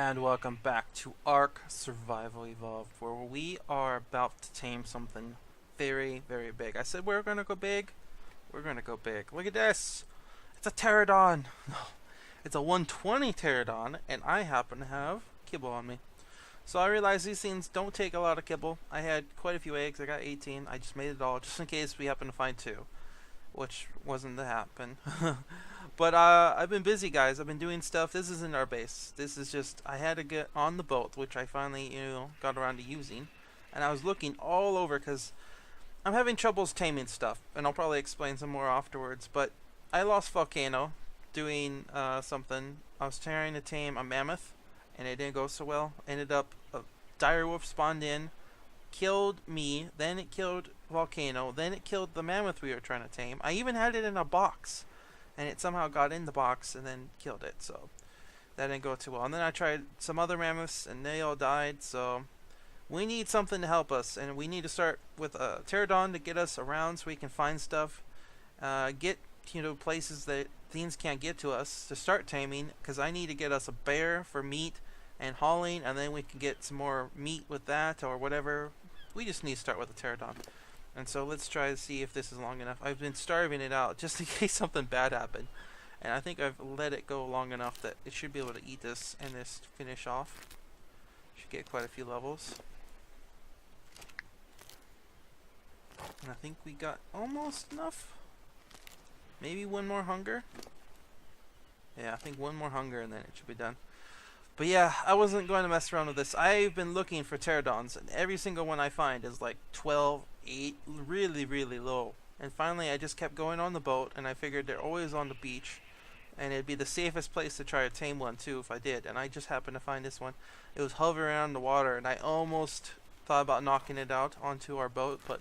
And welcome back to Ark Survival Evolved, where we are about to tame something very, very big. I said we're gonna go big. We're gonna go big. Look at this! It's a pterodon! No, it's a 120 pterodon, and I happen to have kibble on me. So I realized these things don't take a lot of kibble. I had quite a few eggs. I got 18. I just made it all, just in case we happen to find two, which wasn't to happen. But I've been busy, guys. I've been doing stuff. This isn't our base. This is just, I had to get on the boat, which I finally, got around to using. And I was looking all over because I'm having troubles taming stuff. And I'll probably explain some more afterwards. But I lost Volcano doing something. I was trying to tame a mammoth, and it didn't go so well. Ended up, a dire wolf spawned in, killed me, then it killed Volcano, then it killed the mammoth we were trying to tame. I even had it in a box, and it somehow got in the box and then killed it, so that didn't go too well. And then I tried some other mammoths and they all died, so we need something to help us, and we need to start with a pterodon to get us around so we can find stuff, get places that things can't get to us to start taming, because I need to get us a bear for meat and hauling, and then we can get some more meat with that or whatever. We just need to start with a pterodon. And so let's try to see if this is long enough. I've been starving it out just in case something bad happened. And I think I've let it go long enough that it should be able to eat this and this finish off. Should get quite a few levels. And I think we got almost enough. Maybe one more hunger. Yeah, I think one more hunger and then it should be done. But yeah, I wasn't going to mess around with this. I've been looking for pterodons, and every single one I find is like 12, 8, really, really low. And finally, I just kept going on the boat, and I figured they're always on the beach, and it'd be the safest place to try to tame one too if I did. And I just happened to find this one. It was hovering around the water, and I almost thought about knocking it out onto our boat, but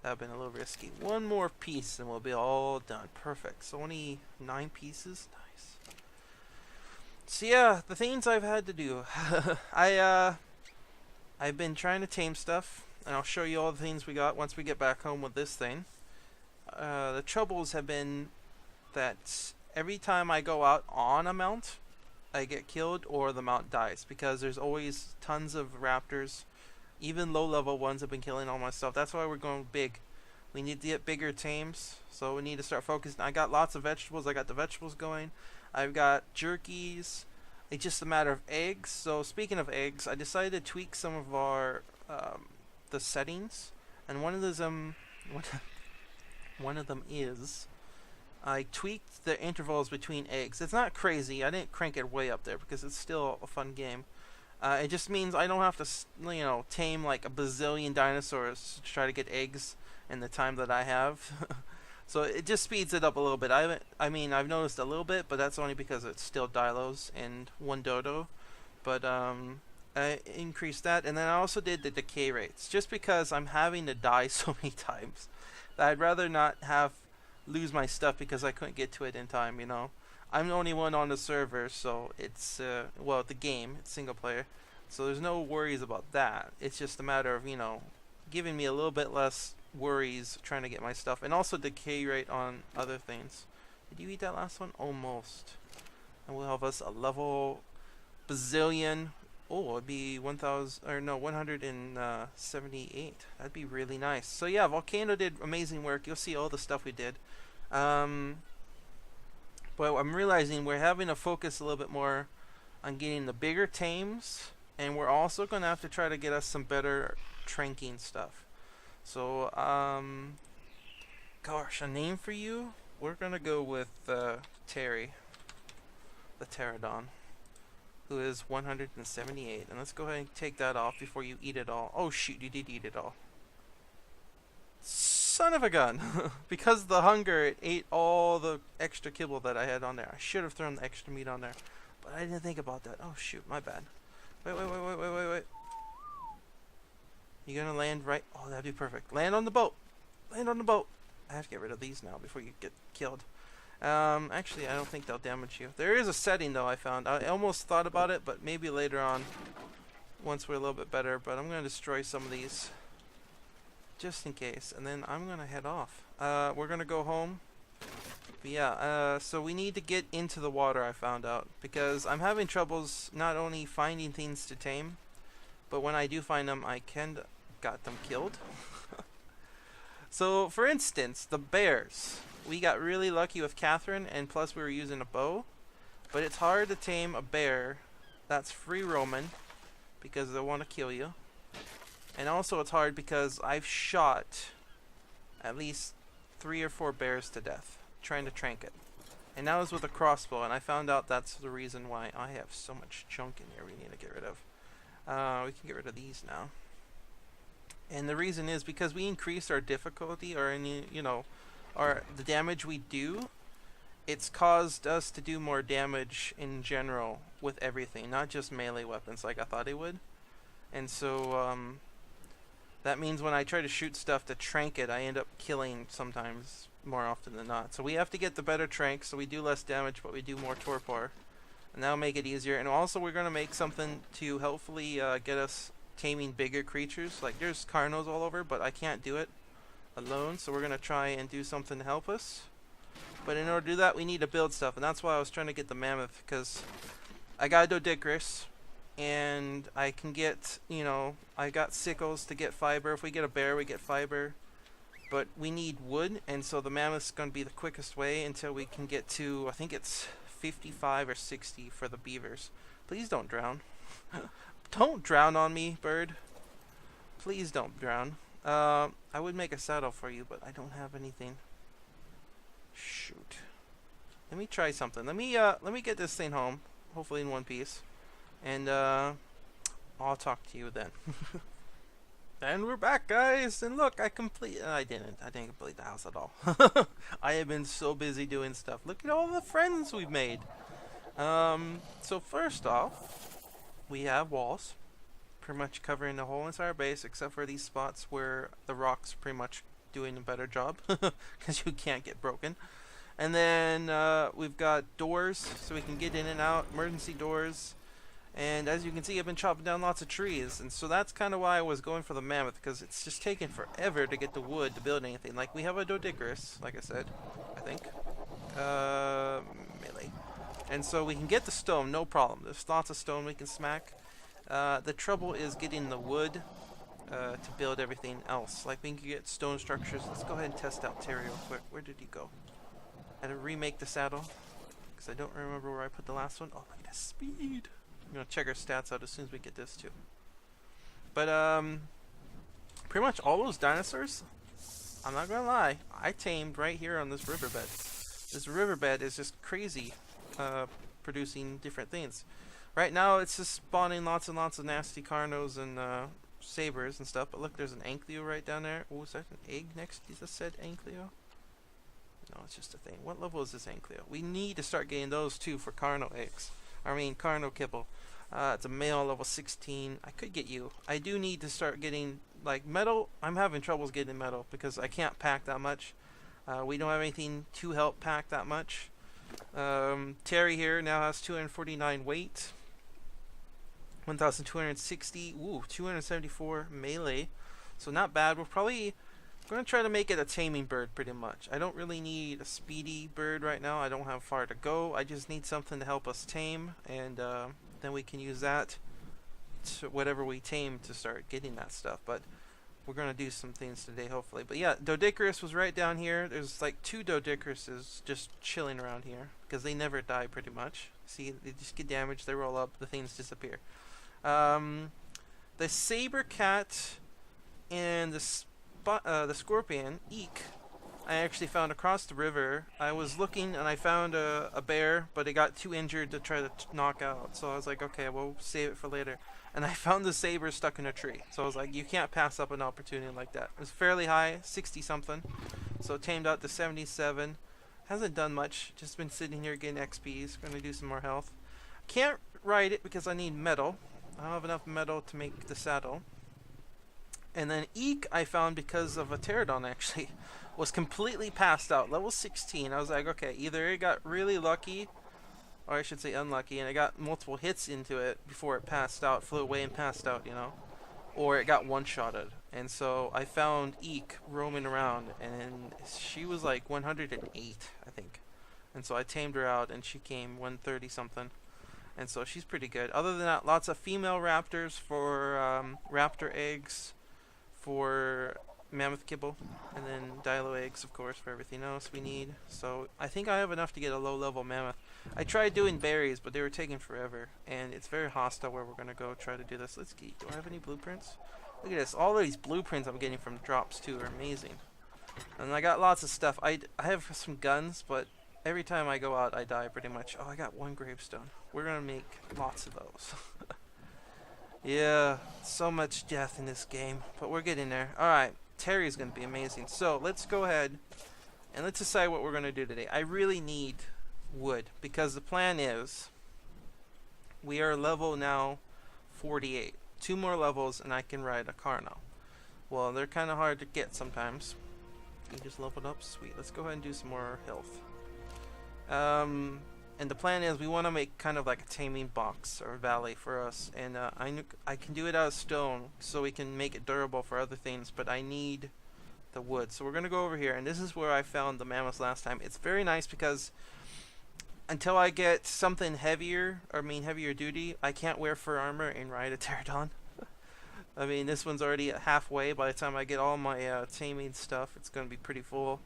that'd been a little risky. One more piece, and we'll be all done. Perfect. So only 9 pieces. Nice. So yeah, the things I've had to do. I've been trying to tame stuff, and I'll show you all the things we got once we get back home with this thing. The troubles have been that every time I go out on a mount, I get killed or the mount dies, because there's always tons of raptors. Even low-level ones have been killing all my stuff. That's why we're going big. We need to get bigger tames, so we need to start focusing. I got lots of vegetables. I got the vegetables going. I've got jerkies. It's just a matter of eggs. So speaking of eggs, I decided to tweak some of our the settings, and one of them is I tweaked the intervals between eggs. It's not crazy. I didn't crank it way up there because it's still a fun game. It just means I don't have to tame like a bazillion dinosaurs to try to get eggs in the time that I have. So it just speeds it up a little bit. I mean, I've noticed a little bit, but that's only because it's still Dilos and one Dodo. But I increased that, and then I also did the decay rates, just because I'm having to die so many times that I'd rather not lose my stuff because I couldn't get to it in time. I'm the only one on the server, so it's the game, it's single player, so there's no worries about that. It's just a matter of giving me a little bit less worries trying to get my stuff, and also decay rate on other things. Did you eat that last one? Almost. And we'll have us a level bazillion. Oh, it'd be 178. That'd be really nice. So yeah, Volcano did amazing work. You'll see all the stuff we did. But I'm realizing we're having to focus a little bit more on getting the bigger tames, and we're also going to have to try to get us some better tranking stuff. So, gosh, a name for you? We're gonna go with Terry, the pterodon, who is 178. And let's go ahead and take that off before you eat it all. Oh shoot, you did eat it all. Son of a gun! Because the hunger, it ate all the extra kibble that I had on there. I should have thrown the extra meat on there, but I didn't think about that. Oh shoot, my bad. Wait. You gonna land right? Oh, that'd be perfect. Land on the boat. Land on the boat. I have to get rid of these now before you get killed. Actually, I don't think they'll damage you. There is a setting though I found. I almost thought about it, but maybe later on, once we're a little bit better. But I'm gonna destroy some of these, just in case, and then I'm gonna head off. We're gonna go home. But yeah, so we need to get into the water, I found out. Because I'm having troubles not only finding things to tame, but when I do find them, I can got them killed. So, for instance, the bears. We got really lucky with Catherine, and plus we were using a bow. But it's hard to tame a bear that's free roaming, because they want to kill you. And also it's hard because I've shot at least 3 or 4 bears to death trying to trank it. And that was with a crossbow, and I found out that's the reason why I have so much junk in here we need to get rid of. We can get rid of these now. And the reason is because we increased our difficulty, or any, you know, the damage we do. It's caused us to do more damage in general with everything, not just melee weapons like I thought it would. And so that means when I try to shoot stuff to trank it, I end up killing sometimes more often than not. So we have to get the better trank, so we do less damage, but we do more torpor. And that'll make it easier. And also we're going to make something to hopefully get us taming bigger creatures. Like there's carnos all over, but I can't do it alone. So we're going to try and do something to help us. But in order to do that, we need to build stuff. And that's why I was trying to get the mammoth, because I got a Dodicarus. And I can get, you know, I got sickles to get fiber. If we get a bear, we get fiber. But we need wood, and so the mammoth's going to be the quickest way until we can get to, I think it's 55 or 60 for the beavers. Please don't drown. Don't drown on me, bird. Please don't drown. I would make a saddle for you, but I don't have anything. Shoot. Let me try something. Let me get this thing home, hopefully in one piece. And I'll talk to you then. And we're back, guys. And look, I didn't complete the house at all. I have been so busy doing stuff. Look at all the friends we've made. So first off, we have walls, pretty much covering the whole entire base, except for these spots where the rock's pretty much doing a better job, because you can't get broken. And then we've got doors, so we can get in and out, emergency doors. And as you can see, I've been chopping down lots of trees, and so that's kind of why I was going for the mammoth, because it's just taking forever to get the wood to build anything. Like, we have a Dodicarus, like I said, I think. Melee. And so we can get the stone, no problem. There's lots of stone we can smack. The trouble is getting the wood to build everything else. Like, we can get stone structures. Let's go ahead and test out Terry real quick. Where did he go? I had to remake the saddle, because I don't remember where I put the last one. Oh, look at his speed. I'm gonna check our stats out as soon as we get this too. But pretty much all those dinosaurs, I'm not gonna lie, I tamed right here on this riverbed. This riverbed is just crazy, producing different things. Right now it's just spawning lots and lots of nasty carnos and sabers and stuff. But look, there's an ankleo right down there. Oh, is that an egg next to the said ankleo? No, it's just a thing. What level is this ankleo? We need to start getting those too for carno eggs. Carno kibble. It's a male, level 16. I could get you. I do need to start getting, like, metal. I'm having troubles getting metal because I can't pack that much. We don't have anything to help pack that much. Terry here now has 249 weight. 1,260. Ooh, 274 melee. So not bad. We're probably going to try to make it a taming bird pretty much. I don't really need a speedy bird right now. I don't have far to go. I just need something to help us tame, and then we can use that to whatever we tame to start getting that stuff. But we're going to do some things today, hopefully. But yeah, Dodicarus was right down here. There's like 2 Dodicaruses just chilling around here because they never die pretty much. See, they just get damaged, they roll up, the things disappear. The saber cat and the scorpion, Eek, I actually found across the river. I was looking and I found a bear, but it got too injured to try to knock out. So I was like, okay, we'll save it for later. And I found the saber stuck in a tree. So I was like, you can't pass up an opportunity like that. It was fairly high, 60 something. So it tamed out to 77. Hasn't done much, just been sitting here getting XPs. Gonna do some more health. Can't ride it because I need metal. I don't have enough metal to make the saddle. And then Eek I found because of a pterodon actually. Was completely passed out, level 16. I was like, okay, either it got really lucky, or I should say unlucky, and it got multiple hits into it before it passed out, flew away and passed out, you know, or it got one-shotted. And so I found Eek roaming around, and she was like 108, I think. And so I tamed her out, and she came 130 something. And so she's pretty good. Other than that, lots of female raptors for raptor eggs, for mammoth kibble, and then dilo eggs, of course, for everything else we need. So I think I have enough to get a low-level mammoth. I tried doing berries, but they were taking forever, and it's very hostile where we're gonna go try to do this. Let's see. Do I have any blueprints? Look at this. All of these blueprints I'm getting from drops too are amazing. And I got lots of stuff. I have some guns, but every time I go out, I die pretty much. Oh, I got one gravestone. We're gonna make lots of those. Yeah, so much death in this game, but we're getting there. Alright, Terry's gonna be amazing. So, let's go ahead and let's decide what we're gonna do today. I really need wood, because the plan is we are level now 48. 2 more levels and I can ride a car now. Well, they're kind of hard to get sometimes. You just leveled up? Sweet. Let's go ahead and do some more health. And the plan is we want to make kind of like a taming box or valley for us. And I can do it out of stone so we can make it durable for other things, but I need the wood. So we're going to go over here, and this is where I found the mammoths last time. It's very nice because until I get something heavier, heavier duty, I can't wear fur armor and ride a pterodon. I mean, this one's already at halfway. By the time I get all my taming stuff, it's going to be pretty full.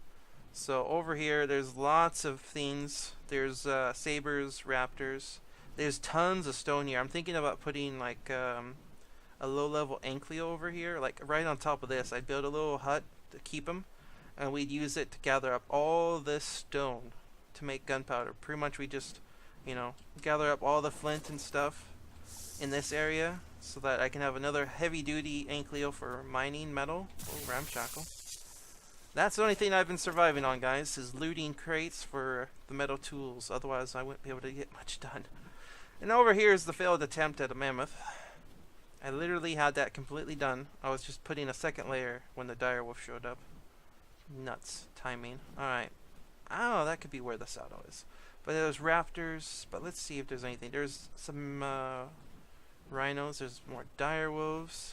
So over here, there's lots of things. There's sabers, raptors. There's tons of stone here. I'm thinking about putting like a low-level ankylo over here, like right on top of this. I'd build a little hut to keep them, and we'd use it to gather up all this stone to make gunpowder. Pretty much we just, gather up all the flint and stuff in this area so that I can have another heavy-duty ankylo for mining metal. Oh, ramshackle. That's the only thing I've been surviving on, guys, is looting crates for the metal tools. Otherwise, I wouldn't be able to get much done. And over here is the failed attempt at a mammoth. I literally had that completely done. I was just putting a second layer when the direwolf showed up. Nuts. Timing. Alright. Oh, that could be where the saddle is. But there's raptors. But let's see if there's anything. There's some rhinos. There's more direwolves.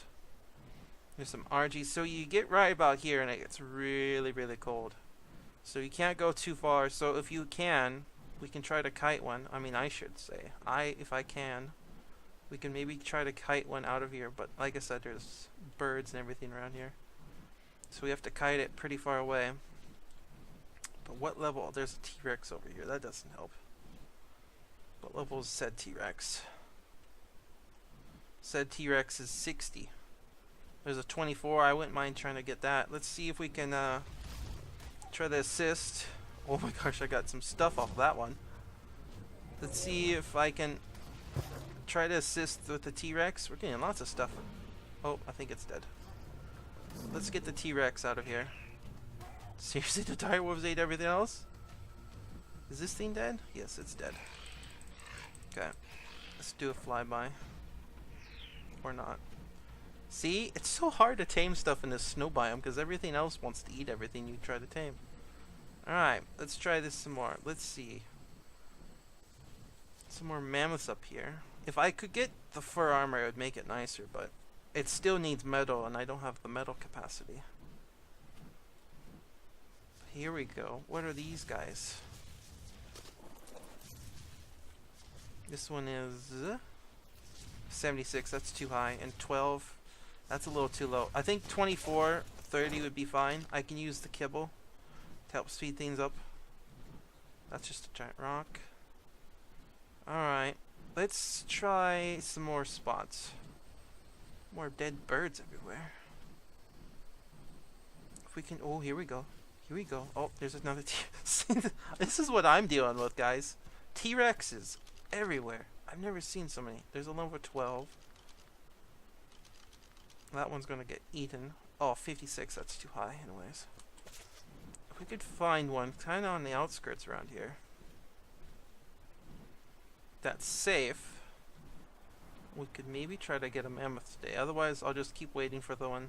There's some RGs. So you get right about here and it gets really, really cold. So you can't go too far. So if you can, we can try to kite one. I should say. If I can, we can maybe try to kite one out of here. But like I said, there's birds and everything around here. So we have to kite it pretty far away. But what level? There's a T-Rex over here. That doesn't help. What level is said T-Rex? Said T-Rex is 60. There's a 24. I wouldn't mind trying to get that. Let's see if we can try to assist. Oh my gosh, I got some stuff off that one. Let's see if I can try to assist with the T-Rex. We're getting lots of stuff. Oh, I think it's dead. Let's get the T-Rex out of here. Seriously, the direwolves ate everything else? Is this thing dead? Yes, it's dead. Okay. Let's do a flyby. Or not. See? It's so hard to tame stuff in this snow biome because everything else wants to eat everything you try to tame. Alright, let's try this some more. Let's see. Some more mammoths up here. If I could get the fur armor, it would make it nicer, but it still needs metal, and I don't have the metal capacity. Here we go. What are these guys? This one is 76. That's too high. And 12. That's a little too low. I think 24, 30 would be fine. I can use the kibble to help speed things up. That's just a giant rock. Alright. Let's try some more spots. More dead birds everywhere. If we can... Oh, here we go. Here we go. Oh, there's another This is what I'm dealing with, guys. T-Rexes everywhere. I've never seen so many. There's a level 12. That one's gonna get eaten. Oh, 56. That's too high anyways. If we could find one kind of on the outskirts around here that's safe, we could maybe try to get a mammoth today. Otherwise, I'll just keep waiting for the one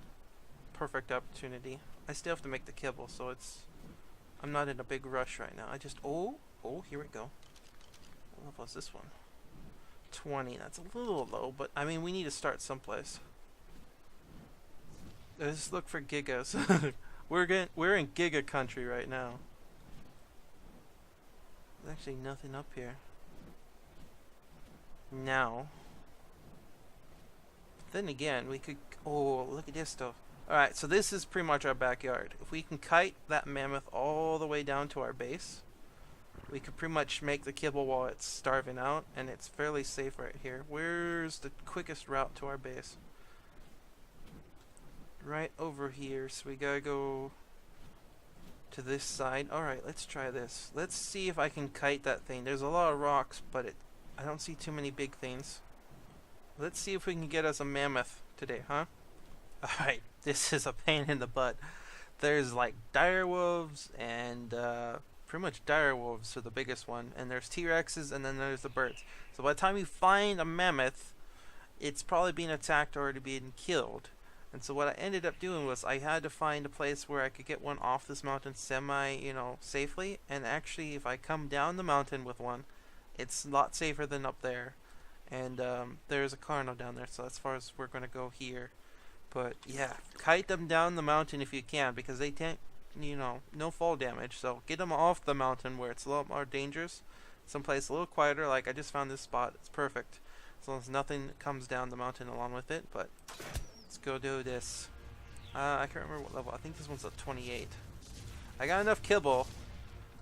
perfect opportunity. I still have to make the kibble, so I'm not in a big rush right now. Oh, here we go. What was this one? 20. That's a little low, but we need to start someplace. Let's look for gigas. We're in giga country right now. There's actually nothing up here. Now. Then again, we could... Oh, look at this stuff. Alright, so this is pretty much our backyard. If we can kite that mammoth all the way down to our base, we could pretty much make the kibble while it's starving out, and it's fairly safe right here. Where's the quickest route to our base? Right over here, so we gotta go to this side. Alright, let's try this. Let's see if I can kite that thing. There's a lot of rocks, but I don't see too many big things. Let's see if we can get us a mammoth today, huh? Alright, this is a pain in the butt. There's like dire wolves and pretty much dire wolves are the biggest one, and there's T-Rexes, and then there's the birds. So by the time you find a mammoth, it's probably being attacked or already being killed. And so what I ended up doing was I had to find a place where I could get one off this mountain safely. And actually, if I come down the mountain with one, it's a lot safer than up there. And there's a carno down there, so as far as we're going to go here. But yeah, kite them down the mountain if you can, because they can't, no fall damage. So get them off the mountain where it's a lot more dangerous. Someplace a little quieter, like I just found this spot. It's perfect. As long as nothing comes down the mountain along with it. But let's go do this. I can't remember what level. I think this one's a 28. I got enough kibble.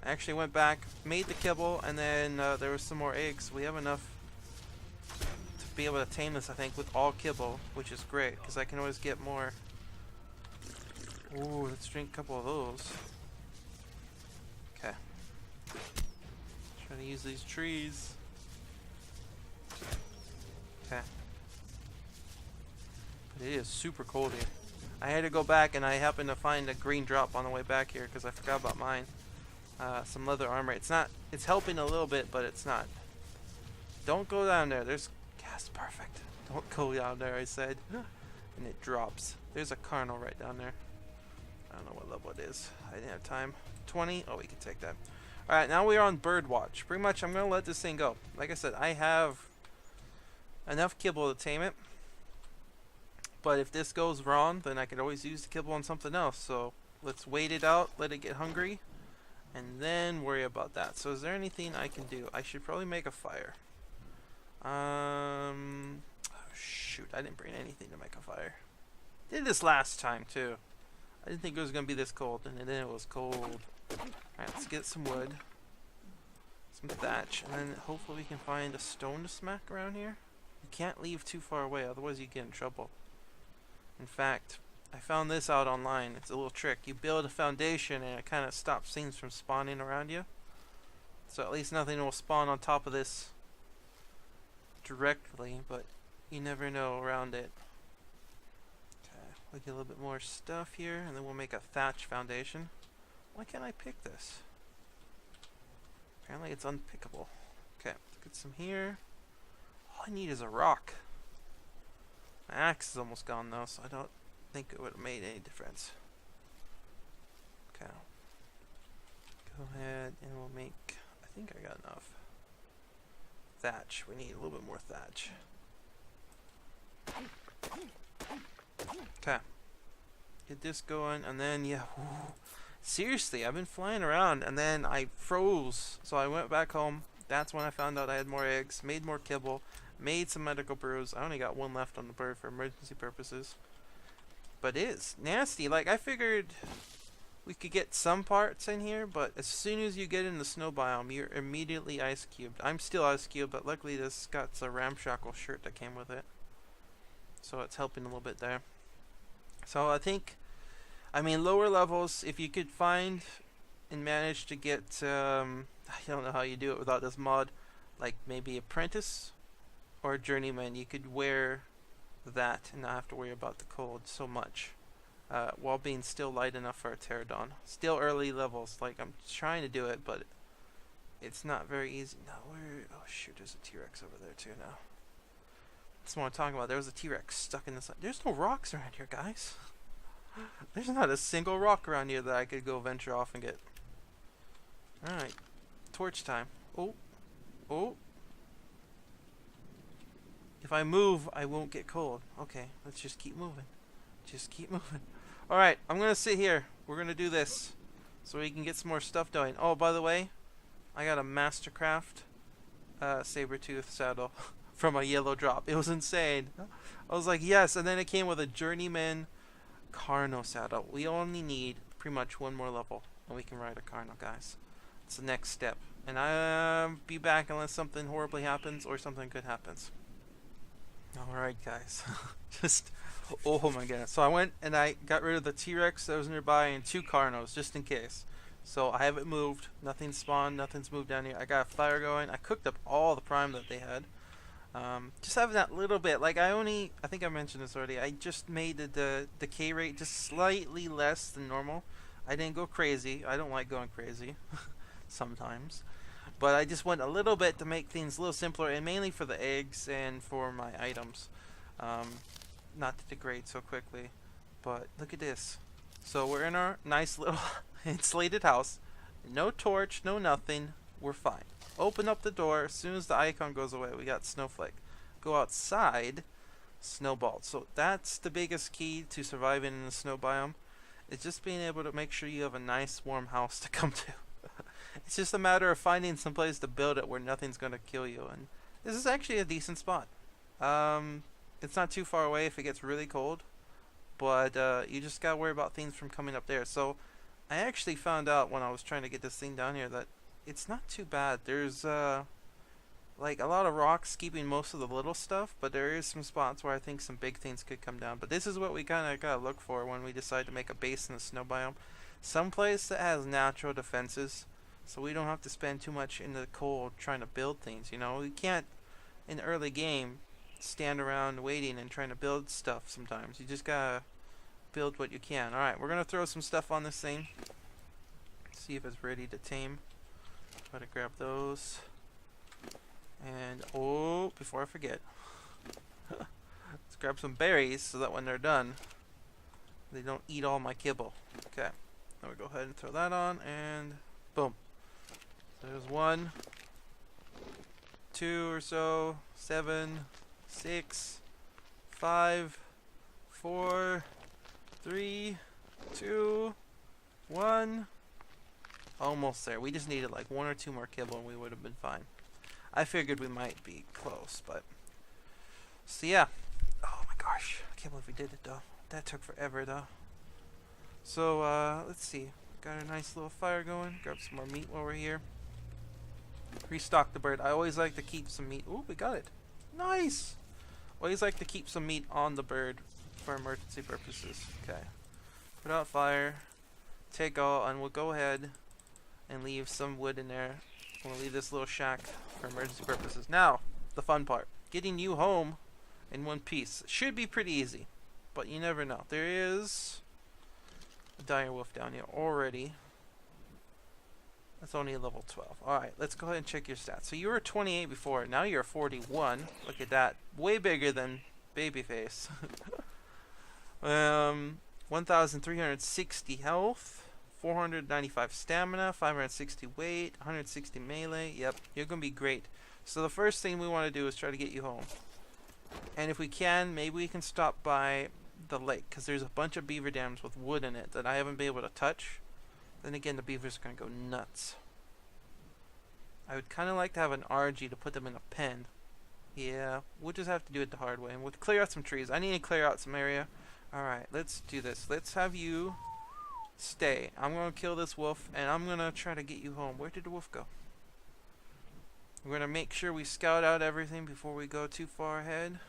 I actually went back, made the kibble, and then there was some more eggs. We have enough to be able to tame this, I think, with all kibble, which is great, because I can always get more. Ooh, let's drink a couple of those. Okay. Trying to use these trees. Okay. But it is super cold here. I had to go back, and I happened to find a green drop on the way back here, because I forgot about mine. Some leather armor. It's helping a little bit, but it's not. Don't go down there. There's gas. Perfect. Don't go down there, I said. And it drops. There's a carno right down there. I don't know what level it is. I didn't have time. 20? Oh, we can take that. Alright, now we are on bird watch. Pretty much, I'm going to let this thing go. Like I said, I have enough kibble to tame it. But if this goes wrong, then I could always use the kibble on something else. So, let's wait it out, let it get hungry, and then worry about that. So is there anything I can do? I should probably make a fire. Oh shoot, I didn't bring anything to make a fire. Did this last time too. I didn't think it was going to be this cold, and then it was cold. Alright, let's get some wood. Some thatch, and then hopefully we can find a stone to smack around here. You can't leave too far away, otherwise you get in trouble. In fact, I found this out online. It's a little trick. You build a foundation and it kind of stops things from spawning around you. So at least nothing will spawn on top of this directly, but you never know around it. Okay, we'll get a little bit more stuff here, and then we'll make a thatch foundation. Why can't I pick this? Apparently it's unpickable. Okay, let's get some here. All I need is a rock. My axe is almost gone though, so I don't think it would have made any difference. Okay. Go ahead and we'll make, I think I got enough. Thatch. We need a little bit more thatch. Okay. Get this going, and then, yeah. Whew. Seriously, I've been flying around, and then I froze. So I went back home. That's when I found out I had more eggs, made more kibble, made some medical brews. I only got one left on the bird for emergency purposes. But it is nasty. Like, I figured we could get some parts in here, but as soon as you get in the snow biome, you're immediately ice cubed. I'm still ice cubed, but luckily this got a ramshackle shirt that came with it. So it's helping a little bit there. So I think, I mean, lower levels, if you could find and manage to get, I don't know how you do it without this mod, like maybe apprentice or journeyman, you could wear that and not have to worry about the cold so much, while being still light enough for a pterodon. Still early levels, like I'm trying to do it, but it's not very easy. No, oh shoot, there's a T-Rex over there too now. That's what I'm talking about. There was a T-Rex stuck in the side. There's no rocks around here, guys. There's not a single rock around here that I could go venture off and get. Alright, torch time. Oh, oh. If I move, I won't get cold. Okay, let's just keep moving. Just keep moving. Alright, I'm going to sit here. We're going to do this so we can get some more stuff doing. Oh, by the way, I got a Mastercraft saber-tooth saddle from a yellow drop. It was insane. I was like, yes, and then it came with a journeyman Carno saddle. We only need pretty much one more level, and we can ride a Carno, guys. It's the next step. And I'll be back unless something horribly happens or something good happens. Alright, guys. Just, oh my goodness. So I went and I got rid of the T-Rex that was nearby and 2 Carnos, just in case. So I haven't moved. Nothing's spawned. Nothing's moved down here. I got a fire going. I cooked up all the prime that they had. Just having that little bit. Like I think I mentioned this already. I just made the decay rate just slightly less than normal. I didn't go crazy. I don't like going crazy sometimes. But I just went a little bit to make things a little simpler, and mainly for the eggs and for my items. Not to degrade so quickly. But look at this. So we're in our nice little insulated house. No torch, no nothing. We're fine. Open up the door. As soon as the icon goes away, we got snowflake. Go outside, snowball. So that's the biggest key to surviving in the snow biome. It's just being able to make sure you have a nice warm house to come to. It's just a matter of finding some place to build it where nothing's going to kill you. And this is actually a decent spot. It's not too far away if it gets really cold. But you just got to worry about things from coming up there. So I actually found out when I was trying to get this thing down here that it's not too bad. There's like a lot of rocks keeping most of the little stuff, but there is some spots where I think some big things could come down. But this is what we kind of gotta look for when we decide to make a base in the snow biome. Some place that has natural defenses, so we don't have to spend too much in the cold trying to build things. You know, we can't in the early game stand around waiting and trying to build stuff. Sometimes you just gotta build what you can. All right, we're gonna throw some stuff on this thing. See if it's ready to tame. Try to grab those. And, oh, before I forget, let's grab some berries so that when they're done, they don't eat all my kibble. Okay, now we go ahead and throw that on, and boom. So there's 1, 2 or so, 7, 6, 5, 4, 3, 2, 1. Almost there. We just needed like 1 or 2 more kibble and we would have been fine. I figured we might be close, but... So yeah. Oh my gosh. I can't believe we did it though. That took forever though. So, let's see. Got a nice little fire going. Grab some more meat while we're here. Restock the bird. I always like to keep some meat. Ooh, we got it. Nice! Always like to keep some meat on the bird for emergency purposes. Okay. Put out fire. Take all, and we'll go ahead and leave some wood in there. We'll leave this little shack for emergency purposes. Now, the fun part. Getting you home in one piece. Should be pretty easy, but you never know. There is a dire wolf down here already. That's only a level 12. Alright, let's go ahead and check your stats. So you were 28 before, now you're 41. Look at that. Way bigger than Babyface. 1,360 health. 495 stamina, 560 weight, 160 melee. Yep, you're going to be great. So the first thing we want to do is try to get you home. And if we can, maybe we can stop by the lake, because there's a bunch of beaver dams with wood in it that I haven't been able to touch. Then again, the beavers are going to go nuts. I would kind of like to have an RG to put them in a pen. Yeah, we'll just have to do it the hard way. And we'll clear out some trees. I need to clear out some area. Alright, let's do this. Let's have you... stay. I'm gonna kill this wolf and I'm gonna try to get you home. Where did the wolf go? We're gonna make sure we scout out everything before we go too far ahead.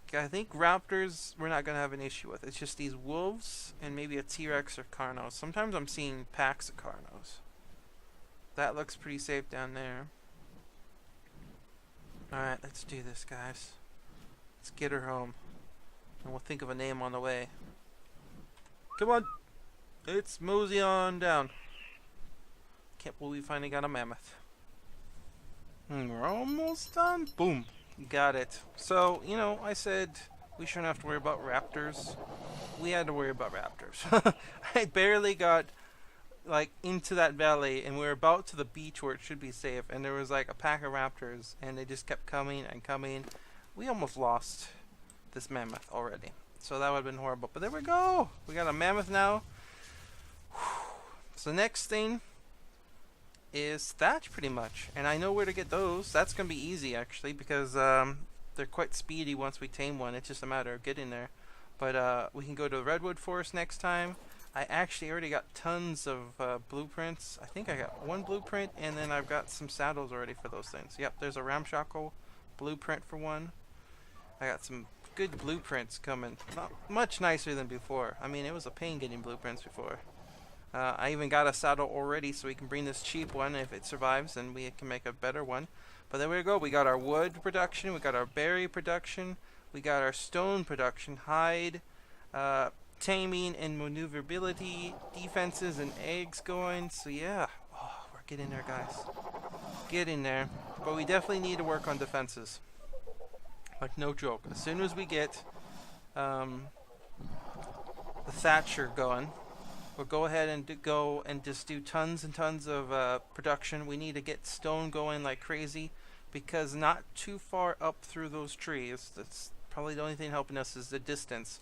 Okay, I think raptors we're not gonna have an issue with. It's just these wolves and maybe a T-Rex or Carnos. Sometimes I'm seeing packs of Carnos. That looks pretty safe down there. Alright, let's do this, guys. Let's get her home. And we'll think of a name on the way. Come on! It's mosey on down. Can't believe we finally got a mammoth. We're almost done. Boom. Got it. So, you know, I said we shouldn't have to worry about raptors. We had to worry about raptors. I barely got, like, into that valley, and we were about to the beach where it should be safe, and there was, like, a pack of raptors, and they just kept coming and coming. We almost lost this mammoth already. So that would have been horrible. But there we go. We got a mammoth now. So next thing is thatch pretty much. And I know where to get those. That's going to be easy actually because they're quite speedy once we tame one. It's just a matter of getting there. But we can go to the redwood forest next time. I actually already got tons of blueprints. I think I got one blueprint and then I've got some saddles already for those things. Yep, there's a ramshackle blueprint for one. I got some good blueprints coming. Not much nicer than before. I mean, it was a pain getting blueprints before. I even got a saddle already so we can bring this cheap one. If it survives, then we can make a better one. But there we go. We got our wood production. We got our berry production. We got our stone production. Hide, taming and maneuverability, defenses and eggs going. So yeah. Oh, we're getting there, guys. Get in there. But we definitely need to work on defenses. Like, no joke. As soon as we get the thatcher going, we'll go ahead and go and just do tons and tons of production. We need to get stone going like crazy because not too far up through those trees, that's probably the only thing helping us is the distance.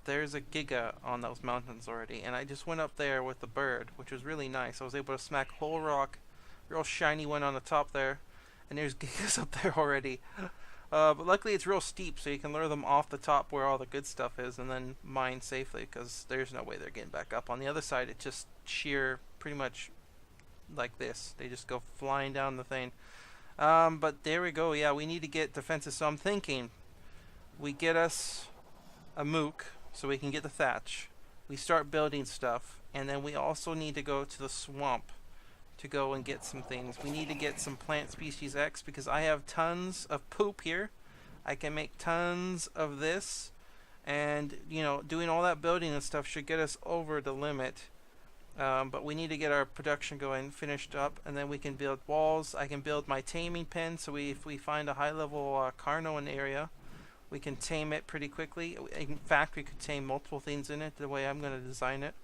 There's a giga on those mountains already, and I just went up there with the bird, which was really nice. I was able to smack a whole rock, real shiny one on the top there, and there's gigas up there already. But luckily it's real steep, so you can lure them off the top where all the good stuff is and then mine safely, because there's no way they're getting back up. On the other side, it's just sheer, pretty much like this. They just go flying down the thing. But there we go. Yeah, we need to get defenses. So I'm thinking we get us a mook so we can get the thatch. We start building stuff, and then we also need to go to the swamp to go and get some things. We need to get some plant species X because I have tons of poop here. I can make tons of this, and you know, doing all that building and stuff should get us over the limit. But we need to get our production going, finished up, and then we can build walls. I can build my taming pen, so if we find a high level carno in the area, we can tame it pretty quickly. In fact, we could tame multiple things in it the way I'm going to design it,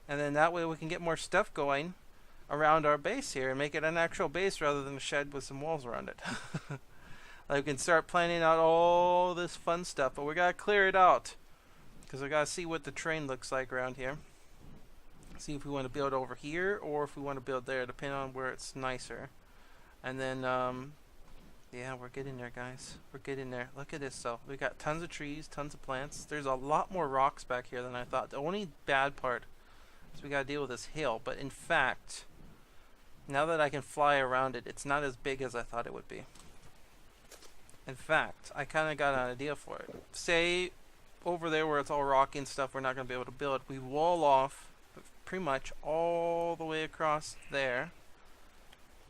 and then that way we can get more stuff going around our base here and make it an actual base rather than a shed with some walls around it. Like, we can start planning out all this fun stuff, but we gotta clear it out because we gotta see what the terrain looks like around here. See if we want to build over here or if we want to build there, depending on where it's nicer. And then yeah, we're getting there, guys. We're getting there. Look at this though. We got tons of trees, tons of plants. There's a lot more rocks back here than I thought. The only bad part is we gotta deal with this hill, but in fact, now that I can fly around it, it's not as big as I thought it would be. In fact, I kind of got an idea for it. Say over there where it's all rocky and stuff, we're not going to be able to build. We wall off pretty much all the way across there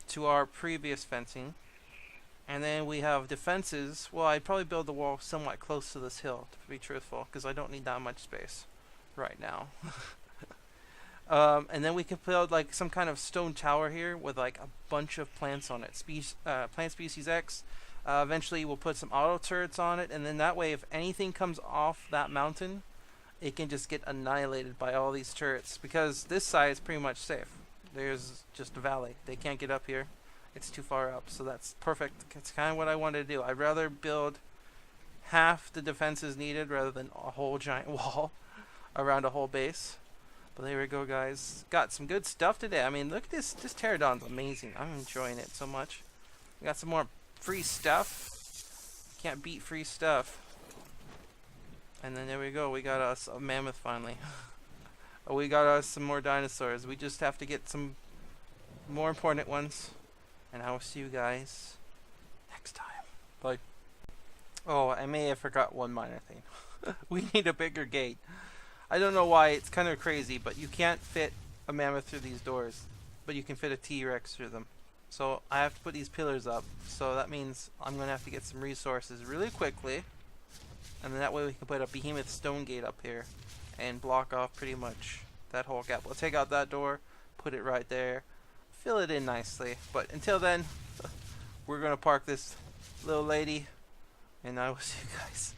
to our previous fencing. And then we have defenses. Well, I'd probably build the wall somewhat close to this hill, to be truthful, because I don't need that much space right now. And then we can build like some kind of stone tower here with like a bunch of plants on it. Plant species X. Eventually we'll put some auto turrets on it, and then that way if anything comes off that mountain, it can just get annihilated by all these turrets, because this side is pretty much safe. There's just a valley. They can't get up here. It's too far up, so that's perfect. It's kind of what I wanted to do. I'd rather build half the defenses needed rather than a whole giant wall around a whole base. But there we go, guys. Got some good stuff today. I mean, look at this. This pterodon's amazing. I'm enjoying it so much. We got some more free stuff. Can't beat free stuff. And then there we go. We got us a mammoth finally. We got us some more dinosaurs. We just have to get some more important ones. And I will see you guys next time. Bye. Oh, I may have forgot one minor thing. We need a bigger gate. I don't know why, it's kind of crazy, but you can't fit a mammoth through these doors, but you can fit a T-Rex through them. So I have to put these pillars up, so that means I'm going to have to get some resources really quickly, and then that way we can put a behemoth stone gate up here and block off pretty much that whole gap. We'll take out that door, put it right there, fill it in nicely, but until then, we're going to park this little lady, and I will see you guys